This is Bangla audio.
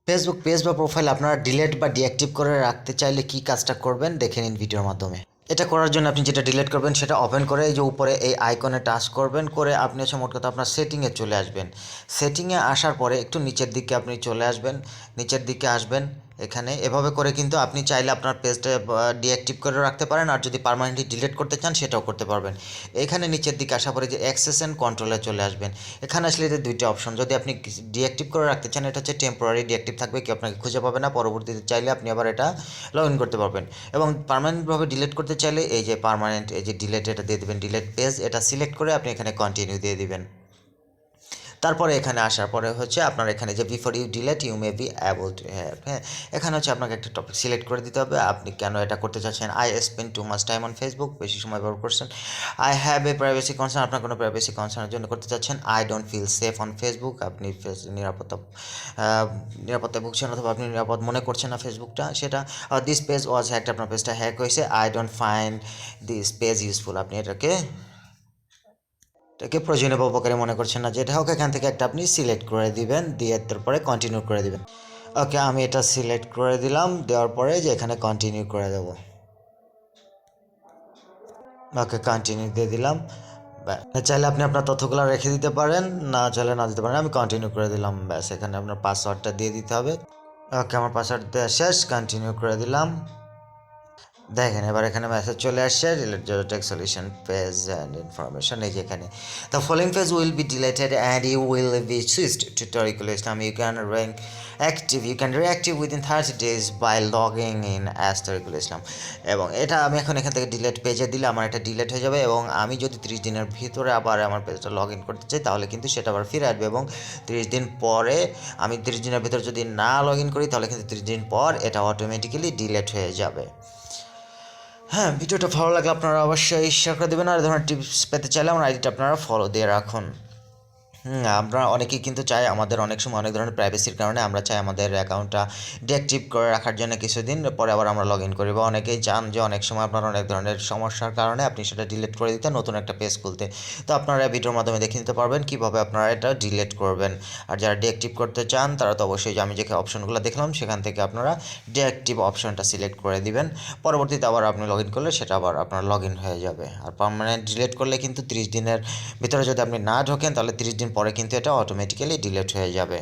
ফেসবুক পেজ বা প্রোফাইল আপনারা ডিলিট বা ডিঅ্যাক্টিভ করে রাখতে চাইলে কি কাজটা করবেন দেখে নিন ভিডিওর মাধ্যমে। এটা করার জন্য আপনি যেটা ডিলিট করবেন সেটা ওপেন করে এই যে উপরে এই আইকনে টাচ করবেন, করে আপনি হচ্ছে মোট কথা আপনার সেটিংয়ে চলে আসবেন। সেটিংয়ে আসার পরে একটু নিচের দিকে আপনি চলে আসবেন, নিচের দিকে আসবেন। এখানে এভাবে করে কিন্তু আপনি চাইলে আপনার পেজটা ডিঅ্যাক্টিভ করে রাখতে পারেন, আর যদি পার্মানেন্টলি ডিলিট করতে চান সেটাও করতে পারবেন। এখানে নিচের দিকে আসার পরে যে অ্যাক্সেস অ্যান্ড কন্ট্রোলে চলে আসবেন। এখানে আসলে এদের দুইটা অপশন, যদি আপনি ডিঅ্যাক্টিভ করে রাখতে চান এটা হচ্ছে টেম্পোরারি ডিঅ্যাক্টিভ থাকবে, কি আপনাকে খুঁজে পাবে না, পরবর্তীতে চাইলে আপনি আবার এটা লগ ইন করতে পারবেন। এবং পার্মানেন্টভাবে ডিলিট করতে চাইলে এই যে পার্মানেন্ট এই যে ডিলিট এটা দিয়ে দেবেন, ডিলিট পেজ এটা সিলেক্ট করে আপনি এখানে কন্টিনিউ দিয়ে দিবেন। তারপরে এখানে আসার পরে হচ্ছে আপনার এখানে যে before you delete you may be able to have, হ্যাঁ, এখানে হচ্ছে আপনাকে একটা টপিক সিলেক্ট করে দিতে হবে আপনি কেন এটা করতে চাচ্ছেন। I spend too much time on Facebook, বেশি সময় ব্যবহার করছেন। I have a privacy concern, আপনার কোনো প্রাইভেসি কনসার্নের জন্য করতে চাচ্ছেন। I don't feel safe on Facebook, আপনি নিরাপত্তায় ভুগছেন অথবা আপনি নিরাপদ মনে করছেন না ফেসবুকটা সেটা। দিস পেজ ওয়াজ হ্যাকড, আপনার পেজটা হ্যাক হয়েছে। I don't find this page useful, আপনি এটাকে প্রয়োজনীয় বা উপকারী মনে করছেন না, যেটা হোক এখান থেকে একটা আপনি সিলেক্ট করে দিবেন, দিয়ে তারপরে কন্টিনিউ করে দিবেন। ওকে, আমি এটা সিলেক্ট করে দিলাম, দেওয়ার পরে যে এখানে কন্টিনিউ করে দেবো। ওকে, কন্টিনিউ দিয়ে দিলাম। চাইলে আপনি আপনার তথ্যগুলো রেখে দিতে পারেন, না চাইলে না দিতে পারেন। আমি কন্টিনিউ করে দিলাম, ব্যাস এখানে আপনার পাসওয়ার্ডটা দিয়ে দিতে হবে। ওকে, আমার পাসওয়ার্ড দেওয়া শেষ, কন্টিনিউ করে দিলাম। দেখেন এবার এখানে মেসেজ চলে আসছে, delete tech solution page and information. এই যে এখানে the following page will be deleted and you will be switched to Tarikul Islam, you can reactive within 30 days by logging in as Tarikul Islam. এবং এটা আমি এখন এখান থেকে ডিলেট পেজে দিলে আমার এটা ডিলেট হয়ে যাবে, এবং আমি যদি 30 দিনের ভিতরে আবার আমার পেজটা লগ ইন করতে চাই তাহলে কিন্তু সেটা আবার ফিরে আসবে। এবং 30 দিন পরে আমি 30 দিনের ভিতরে যদি না লগ ইন করি তাহলে কিন্তু 30 দিন পর এটা অটোমেটিক্যালি ডিলেট হয়ে যাবে। হ্যাঁ, ভিডিওটা ভালো লাগলে আপনারা অবশ্যই শেয়ার করে দেবেন, আর এই ধরনের টিপস পেতে চাইলে আমার আইডিটা আপনারা ফলো দিয়ে রাখুন। আমরা অনেকেই কিন্তু চাই, আমাদের অনেক সময় অনেক ধরনের প্রাইভেসির কারণে আমরা চাই আমাদের অ্যাকাউন্টটা ডিঅ্যাক্টিভ করে রাখার জন্য কিছুদিন পরে আবার আমরা লগ ইন করি, বা অনেকেই চান যে অনেক সময় আপনার অনেক ধরনের সমস্যার কারণে আপনি সেটা ডিলিট করে দিতে, নতুন একটা পেজ খুলতে। তো আপনারা ভিডিওর মাধ্যমে দেখে নিতে পারবেন কীভাবে আপনারা এটা ডিলিট করবেন। আর যারা ডিঅ্যাক্টিভ করতে চান তারা তো অবশ্যই যে আমি যে অপশনগুলো দেখলাম সেখান থেকে আপনারা ডিঅ্যাক্টিভ অপশনটা সিলেক্ট করে দিবেন। পরবর্তীতে আবার আপনি লগ ইন করলে সেটা আবার আপনার লগ ইন হয়ে যাবে। আর পার্মানেন্ট ডিলিট করলে কিন্তু 30 দিনের ভিতরে যদি আপনি না ঢোকেন তাহলে 30 দিন পরে কিন্তু এটা অটোমেটিক্যালি ডিলিট হয়ে যাবে।